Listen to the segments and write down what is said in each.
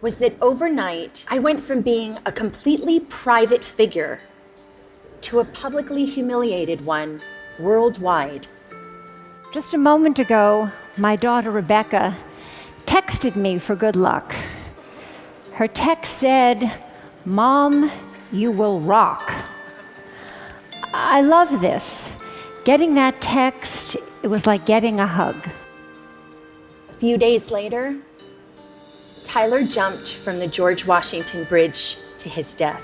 was that overnight, I went from being a completely private figure to a publicly humiliated one worldwide. Just a moment ago, my daughter Rebecca texted me for good luck. Her text said, "Mom, you will rock." I love this. Getting that text, it was like getting a hug. A few days later, Tyler jumped from the George Washington Bridge to his death.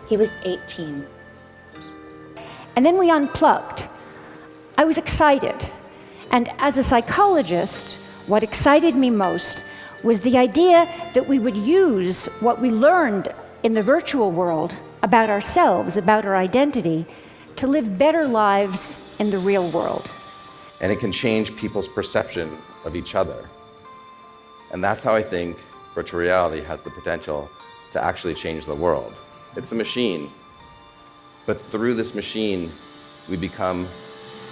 He was 18. And then we unplugged. I was excited. And as a psychologist, what excited me most was the idea that we would use what we learned in the virtual world about ourselves, about our identity, to live better lives in the real world. And it can change people's perception of each other. And that's how I think virtual reality has the potential to actually change the world. It's a machine, but through this machine, we become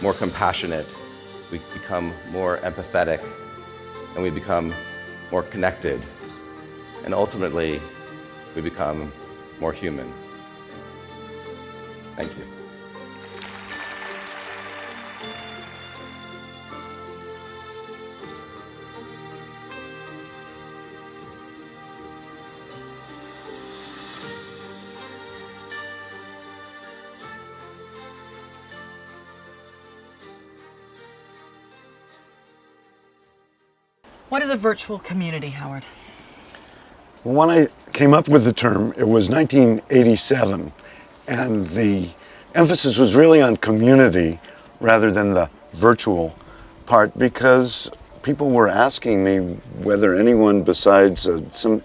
more compassionate, we become more empathetic, and we become more connected. And ultimately, we become more human. Thank you. What is a virtual community, Howard? When I came up with the term, it was 1987, and the emphasis was really on community rather than the virtual part, because people were asking me whether anyone besides some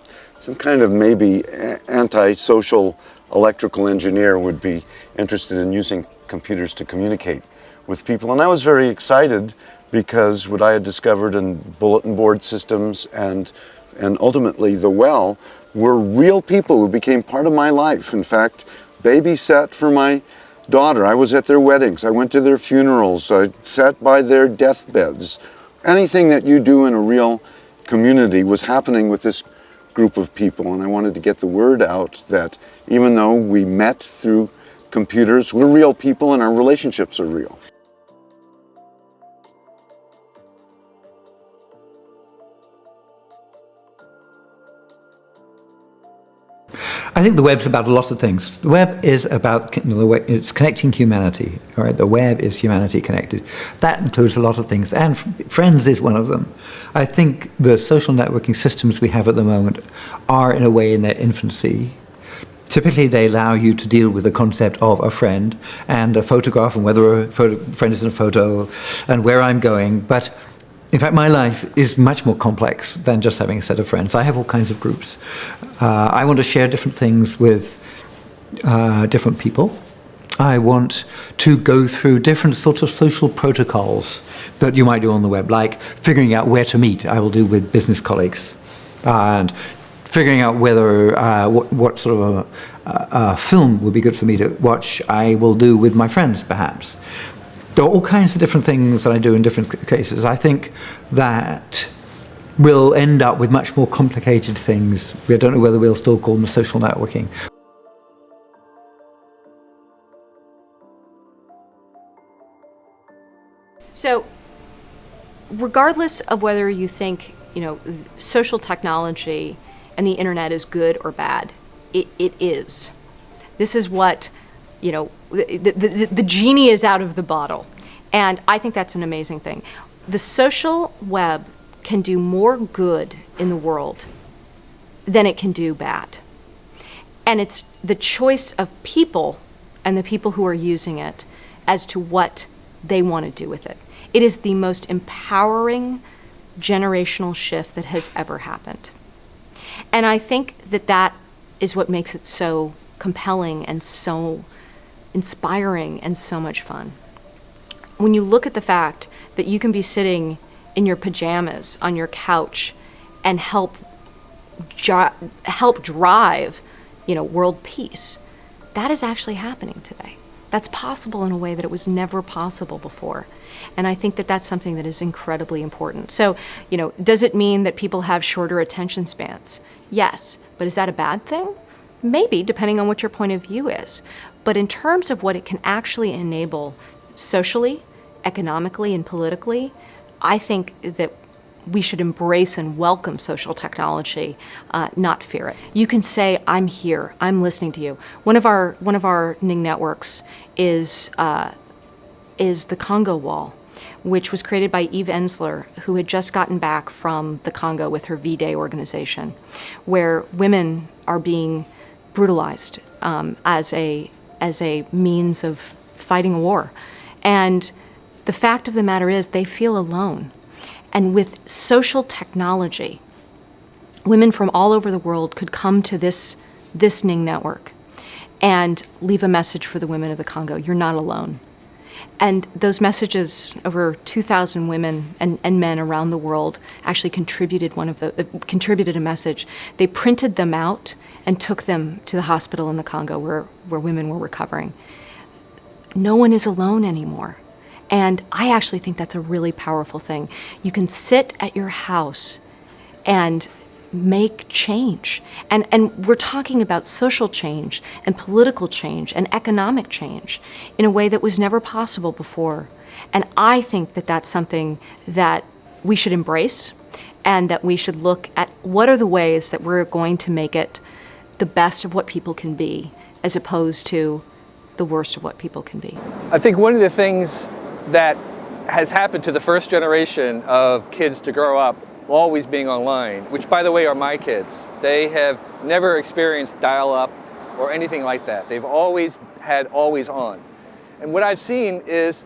kind of maybe anti-social electrical engineer would be interested in using computers to communicate with people. And I was very excited because what I had discovered in bulletin board systems and ultimately the well were real people who became part of my life. In fact, babysat for my daughter. I was at their weddings. I went to their funerals. I sat by their deathbeds. Anything that you do in a real community was happening with this group of people. And I wanted to get the word out that even though we met through computers, we're real people and our relationships are real. I think the web's about a lot of things. The web is about, it's connecting humanity. All right, the web is humanity connected. That includes a lot of things, and friends is one of them. I think the social networking systems we have at the moment are, in a way, in their infancy. Typically, they allow you to deal with the concept of a friend and a photograph, and whether a friend is in a photo, and where I'm going. But in fact, my life is much more complex than just having a set of friends. I have all kinds of groups. I want to share different things with different people. I want to go through different sorts of social protocols that you might do on the web, like figuring out where to meet. I will do with business colleagues. And figuring out whether what sort of a film would be good for me to watch, I will do with my friends, perhaps. There are all kinds of different things that I do in different cases. I think that we'll end up with much more complicated things. I don't know whether we'll still call them social networking. So, regardless of whether you think, social technology and the internet is good or bad, it is. This is what, the genie is out of the bottle. And I think that's an amazing thing. The social web can do more good in the world than it can do bad. And it's the choice of people and the people who are using it as to what they want to do with it. It is the most empowering generational shift that has ever happened. And I think that that is what makes it so compelling and so inspiring and so much fun. When you look at the fact that you can be sitting in your pajamas on your couch and help drive, world peace, that is actually happening today. That's possible in a way that it was never possible before. And I think that that's something that is incredibly important. So, does it mean that people have shorter attention spans? Yes. But is that a bad thing? Maybe, depending on what your point of view is. But in terms of what it can actually enable socially, economically, and politically, I think that we should embrace and welcome social technology, not fear it. You can say, I'm here, I'm listening to you. One of our Ning networks is the Congo Wall, which was created by Eve Ensler, who had just gotten back from the Congo with her V-Day organization, where women are being brutalized as a means of fighting a war. And the fact of the matter is they feel alone. And with social technology, women from all over the world could come to this Ning network and leave a message for the women of the Congo. You're not alone. And those messages, over 2,000 women and men around the world actually contributed a message. They printed them out and took them to the hospital in the Congo where women were recovering. No one is alone anymore. And I actually think that's a really powerful thing. You can sit at your house and make change. And we're talking about social change and political change and economic change in a way that was never possible before. And I think that that's something that we should embrace, and that we should look at what are the ways that we're going to make it the best of what people can be, as opposed to the worst of what people can be. I think one of the things that has happened to the first generation of kids to grow up always being online, which by the way are my kids. They have never experienced dial-up or anything like that. They've always had always on. And what I've seen is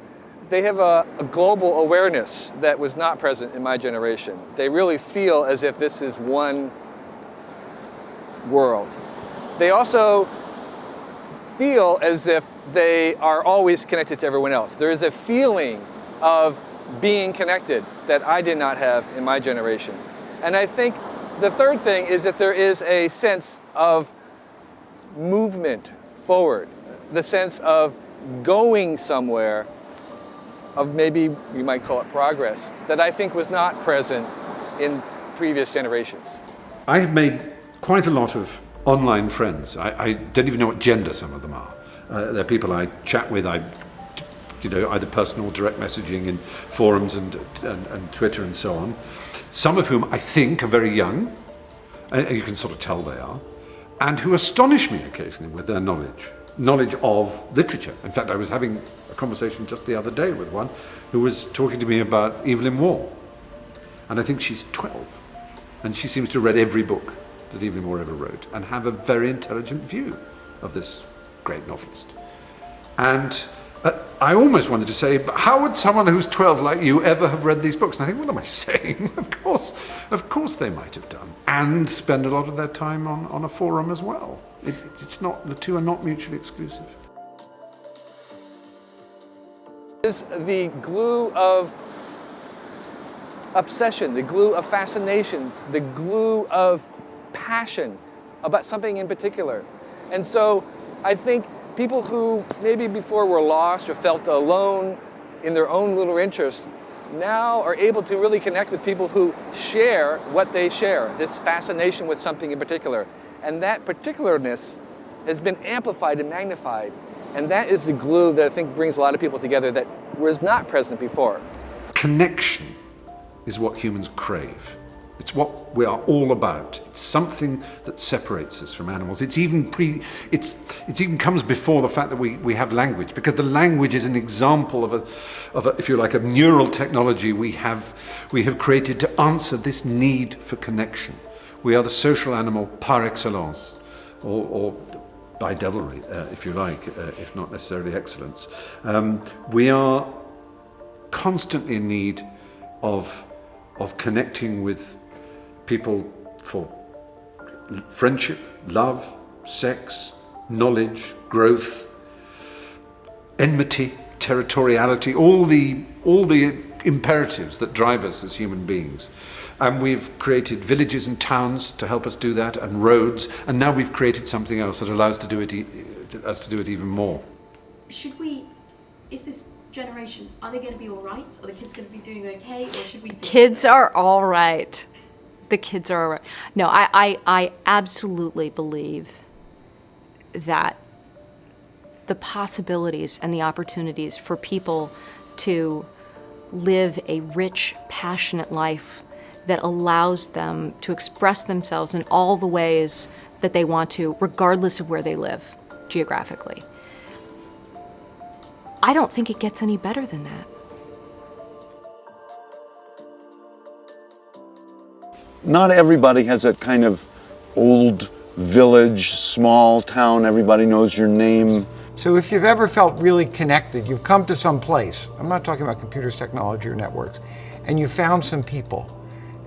they have a global awareness that was not present in my generation. They really feel as if this is one world. They also feel as if they are always connected to everyone else. There is a feeling of being connected that I did not have in my generation. And I think the third thing is that there is a sense of movement forward, the sense of going somewhere, of maybe you might call it progress, that I think was not present in previous generations. I have made quite a lot of online friends. I don't even know what gender some of them are. They're people I chat with, either personal direct messaging in forums and Twitter and so on. Some of whom I think are very young, and you can sort of tell they are, and who astonish me occasionally with their knowledge of literature. In fact, I was having a conversation just the other day with one who was talking to me about Evelyn Waugh. And I think she's 12. And she seems to have read every book that Evelyn Waugh ever wrote and have a very intelligent view of this great novelist. And I almost wanted to say, but how would someone who's 12 like you ever have read these books? And I think, what am I saying? Of course they might have done. And spend a lot of their time on a forum as well. It's not, the two are not mutually exclusive. Is the glue of obsession, the glue of fascination, the glue of passion about something in particular. And so I think people who maybe before were lost or felt alone in their own little interests now are able to really connect with people who share what they share, this fascination with something in particular. And that particularness has been amplified and magnified. And that is the glue that I think brings a lot of people together that was not present before. Connection is what humans crave. It's what we are all about. It's something that separates us from animals. It even comes before the fact that we have language, because the language is an example of a if you like, a neural technology we have created to answer this need for connection. We are the social animal par excellence, or by devilry, if you like, if not necessarily excellence. We are constantly in need of connecting with people for friendship, love, sex, knowledge, growth, enmity, territoriality, all the imperatives that drive us as human beings. And we've created villages and towns to help us do that, and roads, and now we've created something else that allows us to do it even more. is this generation, are they going to be all right? Are the kids going to be doing okay? Or should we be... Kids are all right. The kids are all right. No, I absolutely believe that the possibilities and the opportunities for people to live a rich, passionate life that allows them to express themselves in all the ways that they want to, regardless of where they live geographically. I don't think it gets any better than that. Not everybody has that kind of old village, small town, everybody knows your name. So if you've ever felt really connected, you've come to some place, I'm not talking about computers, technology, or networks, and you found some people,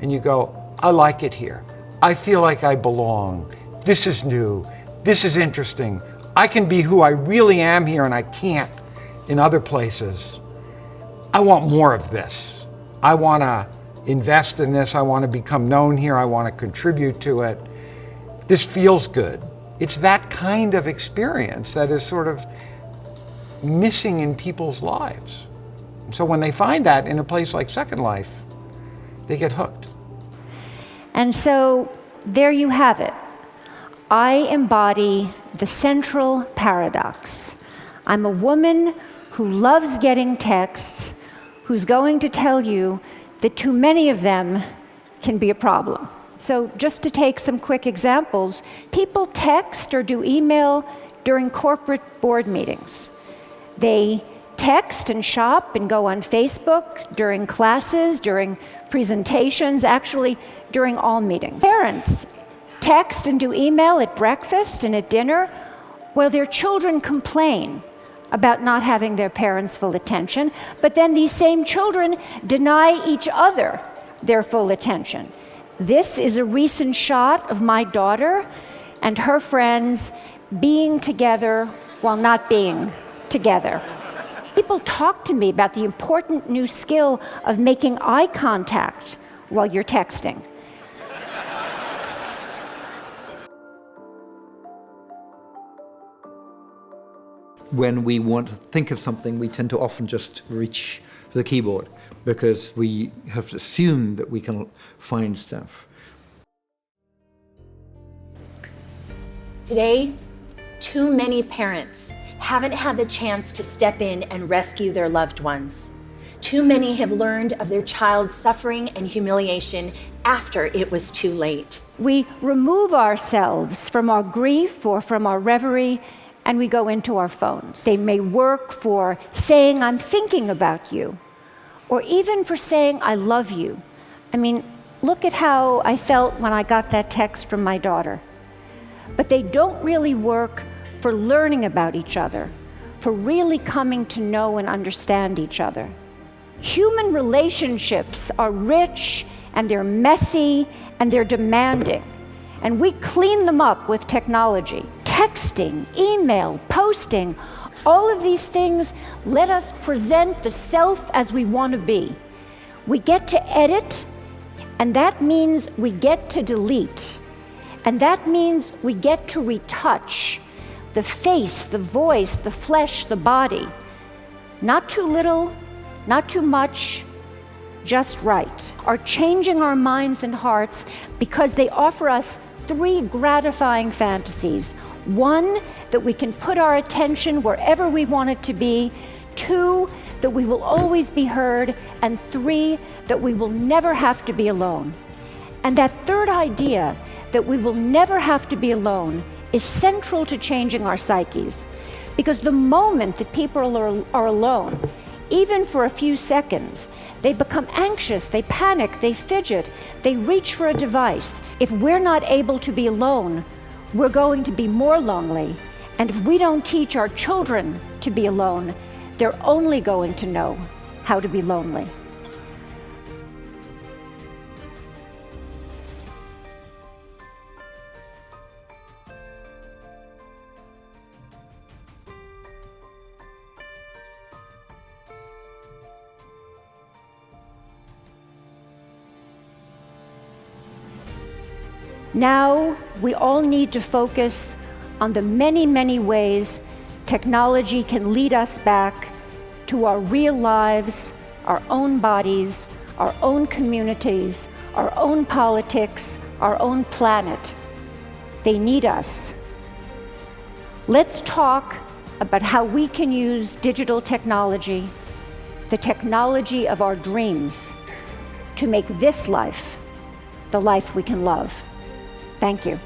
and you go, I like it here. I feel like I belong. This is new. This is interesting. I can be who I really am here, and I can't in other places. I want more of this. I want to invest in this. I want to become known here. I want to contribute to it. This feels good. It's that kind of experience that is sort of missing in people's lives. So when they find that in a place like Second Life, they get hooked. And so there you have it. I embody the central paradox. I'm a woman who loves getting texts, who's going to tell you that too many of them can be a problem. So just to take some quick examples, people text or do email during corporate board meetings. They text and shop and go on Facebook during classes, during presentations, actually during all meetings. Parents text and do email at breakfast and at dinner while their children complain about not having their parents' full attention, but then these same children deny each other their full attention. This is a recent shot of my daughter and her friends being together while not being together. People talk to me about the important new skill of making eye contact while you're texting. When we want to think of something, we tend to often just reach for the keyboard because we have assumed that we can find stuff. Today, too many parents haven't had the chance to step in and rescue their loved ones. Too many have learned of their child's suffering and humiliation after it was too late. We remove ourselves from our grief or from our reverie, and we go into our phones. They may work for saying, I'm thinking about you, or even for saying, I love you. I mean, look at how I felt when I got that text from my daughter. But they don't really work for learning about each other, for really coming to know and understand each other. Human relationships are rich, and they're messy, and they're demanding. And we clean them up with technology. Texting, email, posting, all of these things let us present the self as we want to be. We get to edit, and that means we get to delete. And that means we get to retouch the face, the voice, the flesh, the body. Not too little, not too much, just right. Are changing our minds and hearts because they offer us three gratifying fantasies. One, that we can put our attention wherever we want it to be. Two, that we will always be heard. And three, that we will never have to be alone. And that third idea, that we will never have to be alone, is central to changing our psyches. Because the moment that people are alone, even for a few seconds, they become anxious, they panic, they fidget, they reach for a device. If we're not able to be alone, we're going to be more lonely. And if we don't teach our children to be alone, they're only going to know how to be lonely. Now, we all need to focus on the many, many ways Technology can lead us back to our real lives, our own bodies, our own communities, our own politics, our own planet. They need us. Let's talk about how we can use digital technology, the technology of our dreams, to make this life the life we can love. Thank you.